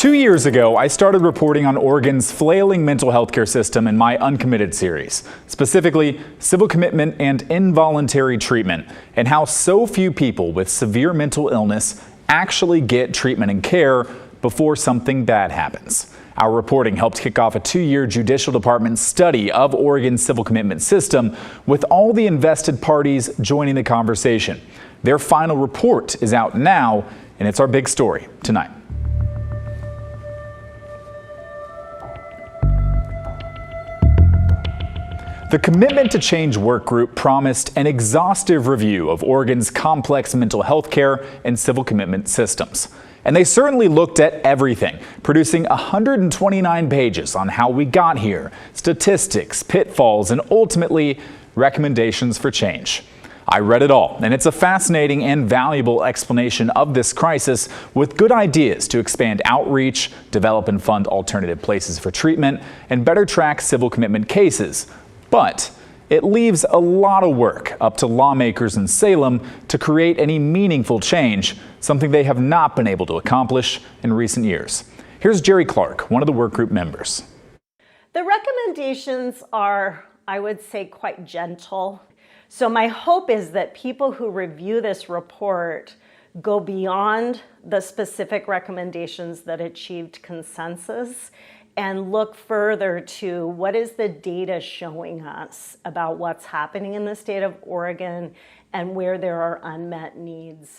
2 years ago, I started reporting on Oregon's flailing mental health care system in my Uncommitted series, specifically civil commitment and involuntary treatment, and how so few people with severe mental illness actually get treatment and care before something bad happens. Our reporting helped kick off a 2-year Judicial Department study of Oregon's civil commitment system, with all the invested parties joining the conversation. Their final report is out now, and it's our big story tonight. The Commitment to Change workgroup promised an exhaustive review of Oregon's complex mental health care and civil commitment systems. And they certainly looked at everything, producing 129 pages on how we got here, statistics, pitfalls, and ultimately recommendations for change. I read it all, and it's a fascinating and valuable explanation of this crisis with good ideas to expand outreach, develop and fund alternative places for treatment, and better track civil commitment cases. But it leaves a lot of work up to lawmakers in Salem to create any meaningful change, something they have not been able to accomplish in recent years. Here's Jerry Clark, one of the workgroup members. The recommendations are, I would say, quite gentle. So my hope is that people who review this report go beyond the specific recommendations that achieved consensus and look further to what is the data showing us about what's happening in the state of Oregon and where there are unmet needs.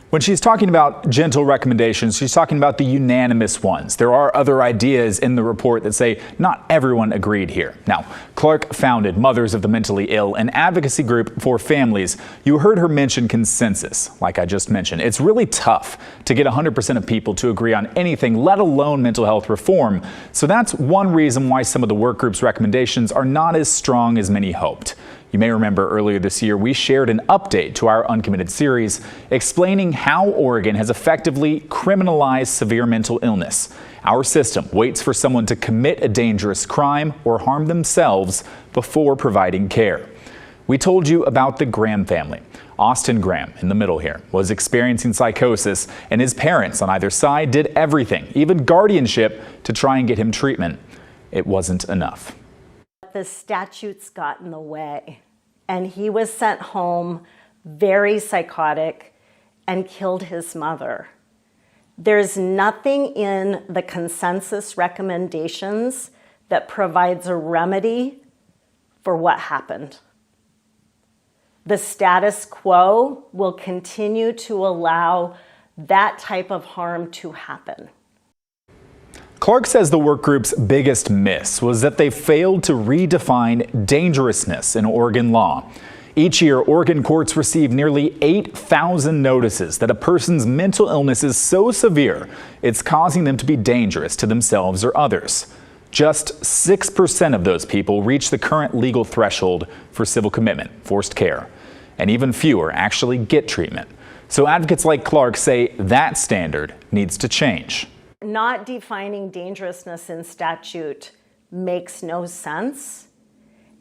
When she's talking about gentle recommendations, she's talking about the unanimous ones. There are other ideas in the report that say not everyone agreed here. Now, Clark founded Mothers of the Mentally Ill, an advocacy group for families. You heard her mention consensus, like I just mentioned. It's really tough to get 100% of people to agree on anything, let alone mental health reform. So that's one reason why some of the work group's recommendations are not as strong as many hoped. You may remember earlier this year, we shared an update to our Uncommitted series explaining how Oregon has effectively criminalized severe mental illness. Our system waits for someone to commit a dangerous crime or harm themselves before providing care. We told you about the Graham family. Austin Graham, in the middle here, was experiencing psychosis, and his parents on either side did everything, even guardianship, to try and get him treatment. It wasn't enough. The statutes got in the way, and he was sent home very psychotic and killed his mother. There's nothing in the consensus recommendations that provides a remedy for what happened. The status quo will continue to allow that type of harm to happen. Clark says the workgroup's biggest miss was that they failed to redefine dangerousness in Oregon law. Each year, Oregon courts receive nearly 8,000 notices that a person's mental illness is so severe it's causing them to be dangerous to themselves or others. Just 6% of those people reach the current legal threshold for civil commitment, forced care, and even fewer actually get treatment. So advocates like Clark say that standard needs to change. Not defining dangerousness in statute makes no sense.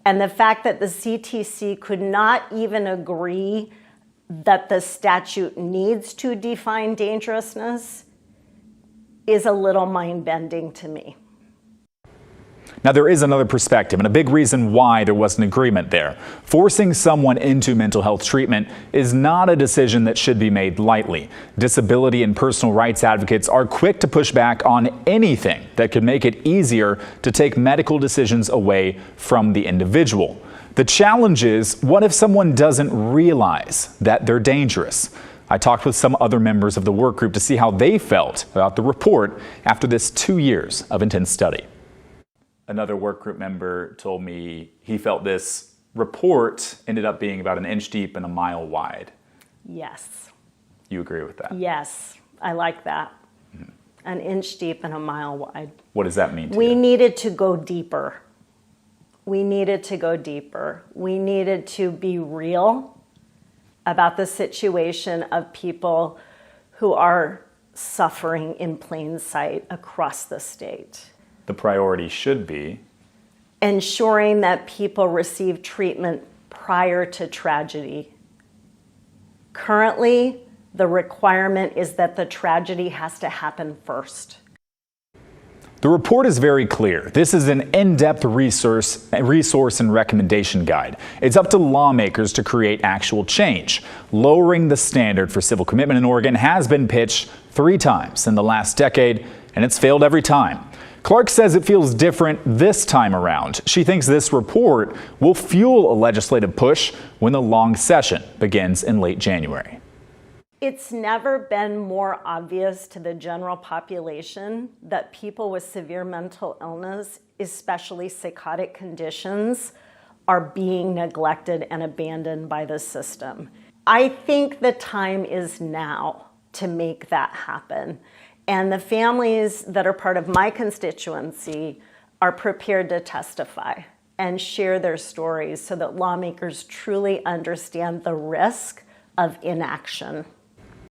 And the fact that the CTC could not even agree that the statute needs to define dangerousness is a little mind-bending to me. Now, there is another perspective and a big reason why there was an agreement there. Forcing someone into mental health treatment is not a decision that should be made lightly. Disability and personal rights advocates are quick to push back on anything that could make it easier to take medical decisions away from the individual. The challenge is, what if someone doesn't realize that they're dangerous? I talked with some other members of the work group to see how they felt about the report after this 2 years of intense study. Another workgroup member told me he felt this report ended up being about an inch deep and a mile wide. Yes. You agree with that? Yes, I like that. Mm-hmm. An inch deep and a mile wide. What does that mean to you? We needed to go deeper. We needed to go deeper. We needed to be real about the situation of people who are suffering in plain sight across the state. The priority should be ensuring that people receive treatment prior to tragedy. Currently, The requirement is that the tragedy has to happen first. The report is very clear. This is an in-depth resource and recommendation guide. It's up to lawmakers to create actual change. Lowering the standard for civil commitment in Oregon has been pitched 3 times in the last decade, and it's failed every time. Clark says it feels different this time around. She thinks this report will fuel a legislative push when the long session begins in late January. It's never been more obvious to the general population that people with severe mental illness, especially psychotic conditions, are being neglected and abandoned by the system. I think the time is now to make that happen. And the families that are part of my constituency are prepared to testify and share their stories so that lawmakers truly understand the risk of inaction.